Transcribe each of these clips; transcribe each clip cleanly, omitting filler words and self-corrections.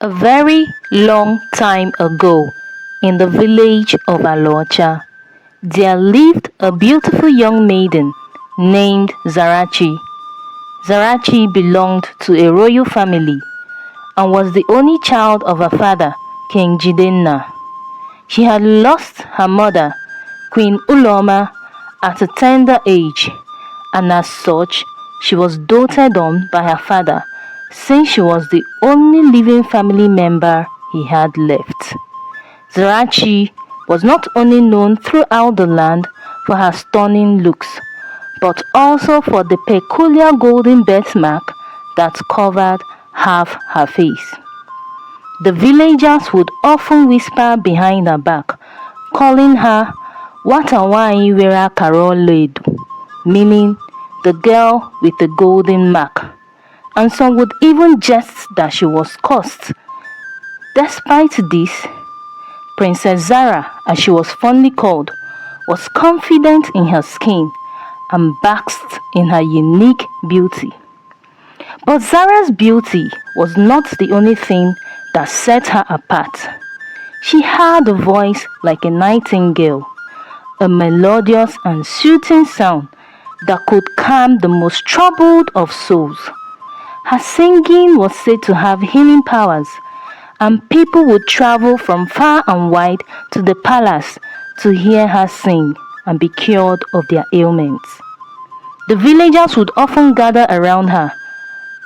A very long time ago, in the village of Alocha, there lived a beautiful young maiden named Zarachi. Zarachi belonged to a royal family and was the only child of her father, King Jidenna. She had lost her mother, Queen Uloma, at a tender age, and as such, she was doted on by her father since she was the only living family member he had left. Zarachi was not only known throughout the land for her stunning looks, but also for the peculiar golden birthmark that covered half her face. The villagers would often whisper behind her back, calling her Watawai Wera Karoledu, meaning the girl with the golden mark, and some would even jest that she was cursed. Despite this, Princess Zara, as she was fondly called, was confident in her skin and basked in her unique beauty. But Zara's beauty was not the only thing that set her apart. She had a voice like a nightingale, a melodious and soothing sound that could calm the most troubled of souls. Her singing was said to have healing powers, and people would travel from far and wide to the palace to hear her sing and be cured of their ailments. The villagers would often gather around her,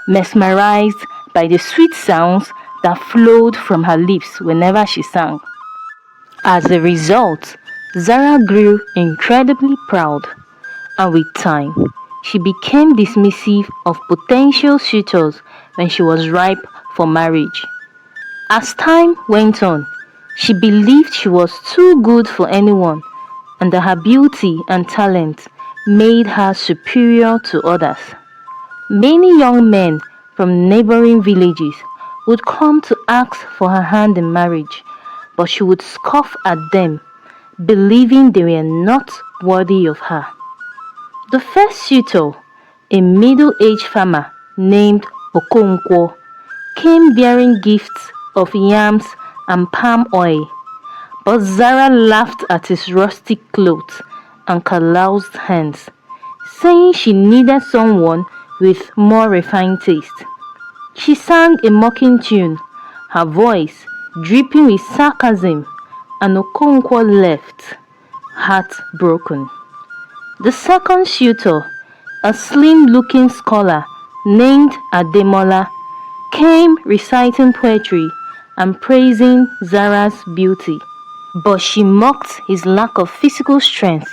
mesmerized by the sweet sounds that flowed from her lips whenever she sang. As a result, Zara grew incredibly proud, and with time, she became dismissive of potential suitors when she was ripe for marriage. As time went on, she believed she was too good for anyone and that her beauty and talent made her superior to others. Many young men from neighboring villages would come to ask for her hand in marriage, but she would scoff at them, believing they were not worthy of her. The first suitor, a middle-aged farmer named Okonkwo, came bearing gifts of yams and palm oil, but Zara laughed at his rustic clothes and calloused hands, saying she needed someone with more refined taste. She sang a mocking tune, her voice dripping with sarcasm, and Okonkwo left, heartbroken. The second suitor, a slim-looking scholar named Ademola, came reciting poetry and praising Zara's beauty, but she mocked his lack of physical strength,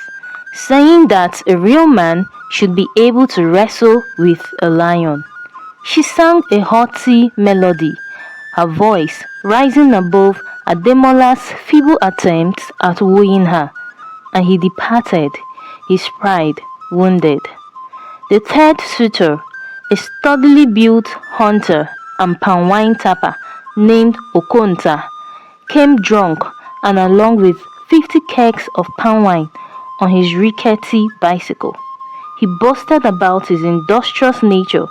saying that a real man should be able to wrestle with a lion. She sang a haughty melody, her voice rising above Ademola's feeble attempts at wooing her, and he departed, his pride wounded. The third suitor, a sturdily built hunter and palm wine tapper named Okonta, came drunk and along with 50 kegs of palm wine on his rickety bicycle. He boasted about his industrious nature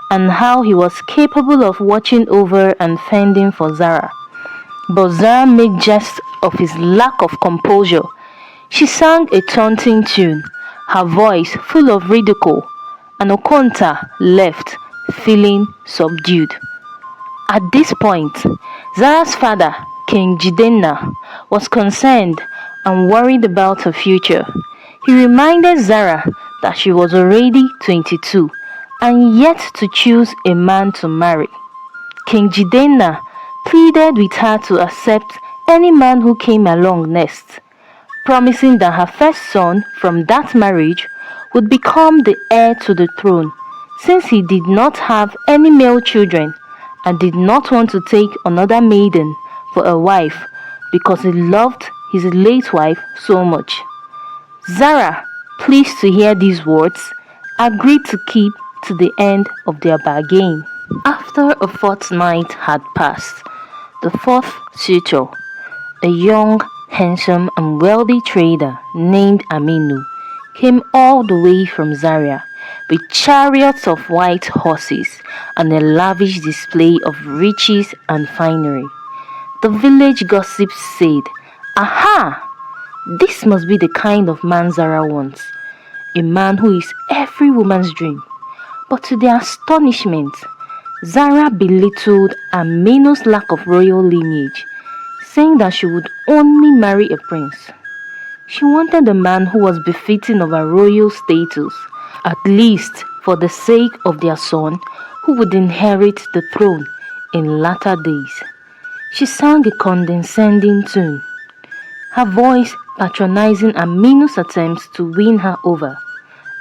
and how he was capable of watching over and fending for Zara. But Zara made jest of his lack of composure. She sang a taunting tune, her voice full of ridicule, and Okonta left, feeling subdued. At this point, Zara's father, King Jidenna, was concerned and worried about her future. He reminded Zara that she was already 22 and yet to choose a man to marry. King Jidenna pleaded with her to accept any man who came along next, promising that her first son from that marriage would become the heir to the throne, since he did not have any male children and did not want to take another maiden for a wife because he loved his late wife so much. Zara, pleased to hear these words, agreed to keep to the end of their bargain. After a fortnight had passed, the fourth suitor, a young, handsome and wealthy trader named Aminu, came all the way from Zaria, with chariots of white horses and a lavish display of riches and finery. The village gossip said, "Aha! This must be the kind of man Zara wants, a man who is every woman's dream." But to their astonishment, Zara belittled Ameno's lack of royal lineage, saying that she would only marry a prince. She wanted a man who was befitting of her royal status, at least for the sake of their son who would inherit the throne in latter days. She sang a condescending tune, her voice patronizing Ameno's attempts to win her over,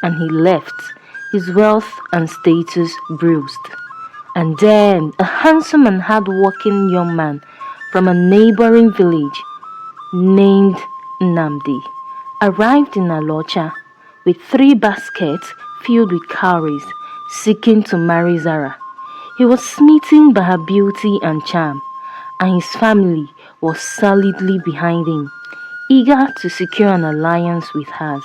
and he left, his wealth and status bruised. And then a handsome and hard-working young man from a neighboring village named Nnamdi arrived in Alocha with 3 baskets filled with cowries, seeking to marry Zara. He was smitten by her beauty and charm, and his family was solidly behind him, eager to secure an alliance with hers.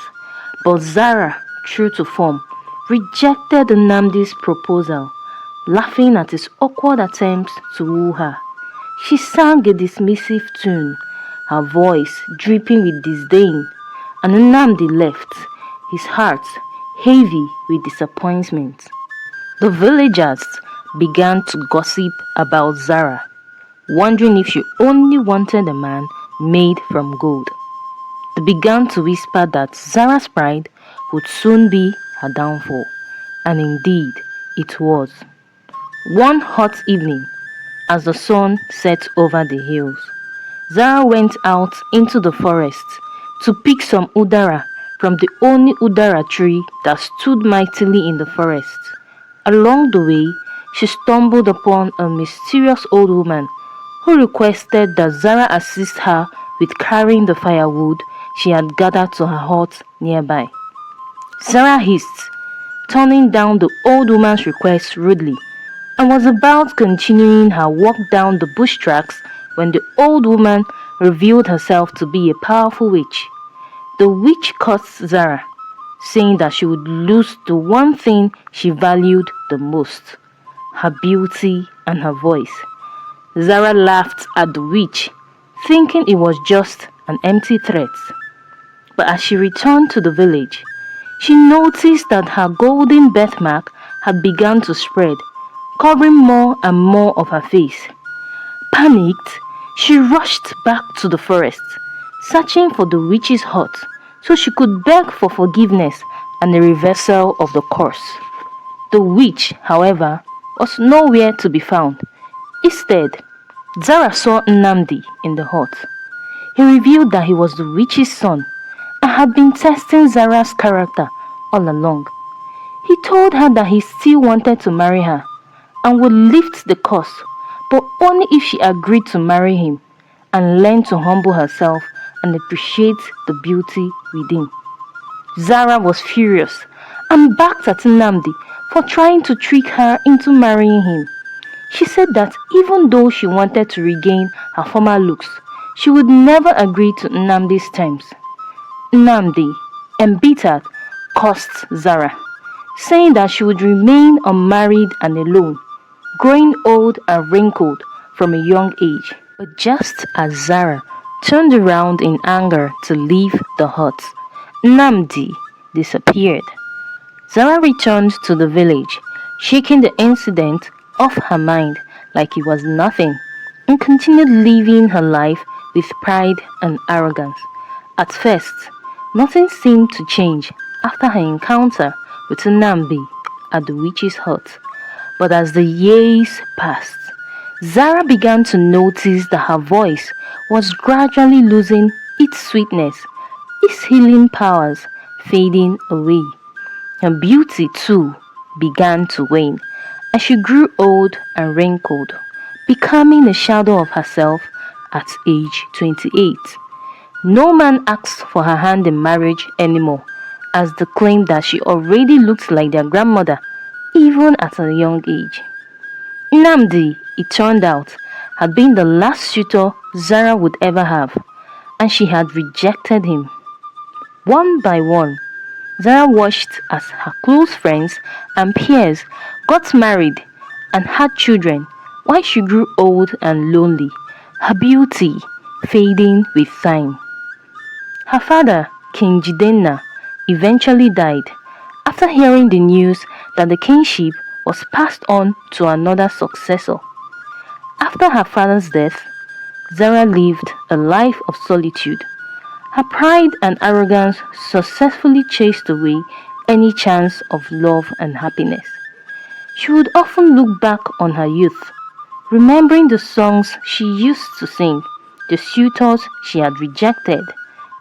But Zara, true to form, rejected Nnamdi's proposal, laughing at his awkward attempts to woo her. She sang a dismissive tune, her voice dripping with disdain, and Nnamdi left, his heart heavy with disappointment. The villagers began to gossip about Zara, wondering if she only wanted a man made from gold. They began to whisper that Zara's pride would soon be her downfall, and indeed it was. One hot evening, as the sun set over the hills, Zara went out into the forest to pick some udara from the only udara tree that stood mightily in the forest. Along the way, she stumbled upon a mysterious old woman who requested that Zara assist her with carrying the firewood she had gathered to her hut nearby. Zara hissed, turning down the old woman's request rudely, and was about continuing her walk down the bush tracks when the old woman revealed herself to be a powerful witch. The witch cursed Zara, saying that she would lose the one thing she valued the most, her beauty and her voice. Zara laughed at the witch, thinking it was just an empty threat. But as she returned to the village, she noticed that her golden birthmark had begun to spread, covering more and more of her face. Panicked, she rushed back to the forest, searching for the witch's hut so she could beg for forgiveness and a reversal of the curse. The witch, however, was nowhere to be found. Instead, Zara saw Nnamdi in the hut. He revealed that he was the witch's son and had been testing Zara's character all along. He told her that he still wanted to marry her and would lift the curse, but only if she agreed to marry him and learn to humble herself and appreciate the beauty within. Zara was furious and barked at Nnamdi for trying to trick her into marrying him. She said that even though she wanted to regain her former looks, she would never agree to Nnamdi's terms. Nnamdi, embittered, cursed Zara, saying that she would remain unmarried and alone, growing old and wrinkled from a young age. But just as Zara turned around in anger to leave the hut, Nnamdi disappeared. Zara returned to the village, shaking the incident off her mind like it was nothing, and continued living her life with pride and arrogance. At first, nothing seemed to change after her encounter with Nnamdi at the witch's hut. But as the years passed, Zara began to notice that her voice was gradually losing its sweetness, its healing powers fading away. Her beauty, too, began to wane, and she grew old and wrinkled, becoming a shadow of herself at age 28. No man asked for her hand in marriage anymore, as they claimed that she already looked like their grandmother, even at a young age. Nnamdi, it turned out, had been the last suitor Zara would ever have, and she had rejected him. One by one, Zara watched as her close friends and peers got married and had children while she grew old and lonely, her beauty fading with time. Her father, King Jidenna, eventually died after hearing the news that the kingship was passed on to another successor. After her father's death, Zara lived a life of solitude. Her pride and arrogance successfully chased away any chance of love and happiness. She would often look back on her youth, remembering the songs she used to sing, the suitors she had rejected,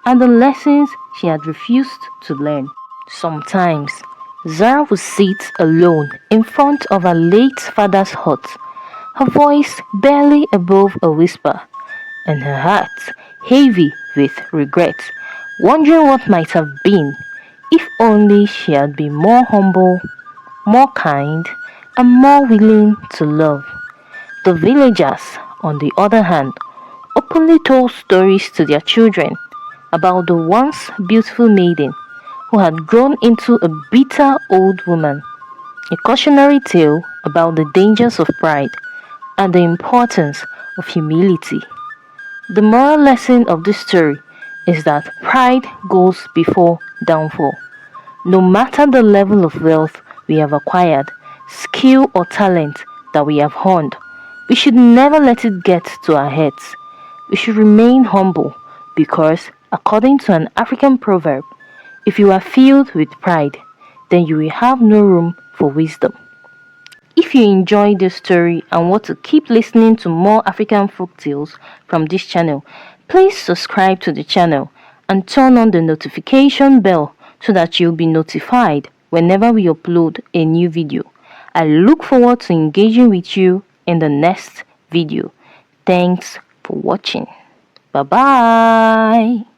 and the lessons she had refused to learn. Sometimes, Zara would sit alone in front of her late father's hut, her voice barely above a whisper, and her heart heavy with regret, wondering what might have been if only she had been more humble, more kind, and more willing to love. The villagers, on the other hand, openly told stories to their children about the once beautiful maiden who had grown into a bitter old woman, a cautionary tale about the dangers of pride and the importance of humility. The moral lesson of this story is that pride goes before downfall. No matter the level of wealth we have acquired, skill or talent that we have honed, we should never let it get to our heads. We should remain humble because, according to an African proverb, if you are filled with pride, then you will have no room for wisdom. If you enjoyed this story and want to keep listening to more African folk tales from this channel, please subscribe to the channel and turn on the notification bell so that you'll be notified whenever we upload a new video. I look forward to engaging with you in the next video. Thanks for watching. Bye bye.